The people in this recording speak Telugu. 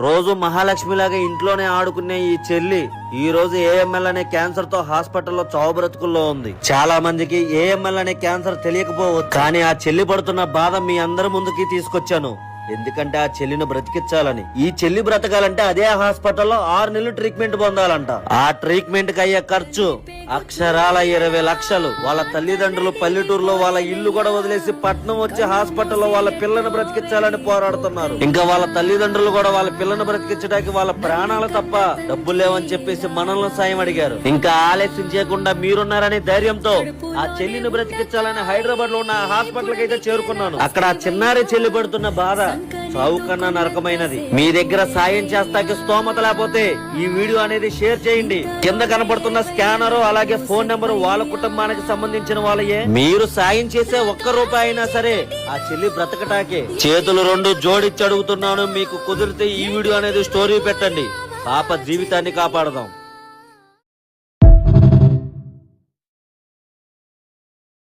రోజు మహాలక్ష్మిలాగా ఇంట్లోనే ఆడుకునే ఈ చెల్లి ఈ రోజు ఏఎంఎల్ అనే క్యాన్సర్ తో హాస్పిటల్లో చావు బ్రతుకుల్లో ఉంది. చాలా మందికి ఏఎంఎల్ అనే క్యాన్సర్ తెలియకపోవచ్చు, కానీ ఆ చెల్లి పడుతున్న బాధ మీ అందరి ముందుకి తీసుకొచ్చాను. ఎందుకంటే ఆ చెల్లిని బ్రతికించాలని. ఈ చెల్లి బ్రతకాలంటే అదే హాస్పిటల్లో 6 నెలలు ట్రీట్మెంట్ పొందాలంట. ఆ ట్రీట్మెంట్ కి అయ్యే ఖర్చు అక్షరాల 20 లక్షలు. వాళ్ళ తల్లిదండ్రులు పల్లెటూరులో వాళ్ళ ఇల్లు కూడా వదిలేసి పట్నం వచ్చి హాస్పిటల్లో వాళ్ళ పిల్లని బ్రతికించాలని పోరాడుతున్నారు. ఇంకా వాళ్ళ తల్లిదండ్రులు కూడా వాళ్ళ పిల్లని బ్రతికించడానికి వాళ్ళ ప్రాణాలు తప్ప డబ్బులు లేవని చెప్పేసి మనల్ని సాయం అడిగారు. ఇంకా ఆలస్యం చేయకుండా మీరున్నారనే ధైర్యంతో ఆ చెల్లిని బ్రతికించాలని హైదరాబాద్ లో ఉన్న హాస్పిటల్ కి అయితే చేరుకున్నాను. అక్కడ ఆ చిన్నారి చెల్లి పడుతున్న బాధ చావు కన్నా నరకమైనది. మీ దగ్గర సాయం చేస్తాకి స్తోమత లేకపోతే ఈ వీడియో అనేది షేర్ చేయండి. కింద కనపడుతున్న స్కానర్ అలాగే ఫోన్ నెంబర్ వాళ్ళ కుటుంబానికి సంబంధించిన వాళ్ళయే. మీరు సాయం చేసే 1 రూపాయి అయినా సరే ఆ చెల్లి బ్రతకటాకే. చేతులు 2 జోడించి అడుగుతున్నాను, మీకు కుదిరితే ఈ వీడియో అనేది స్టోరీ పెట్టండి. పాప జీవితాన్ని కాపాడదాం.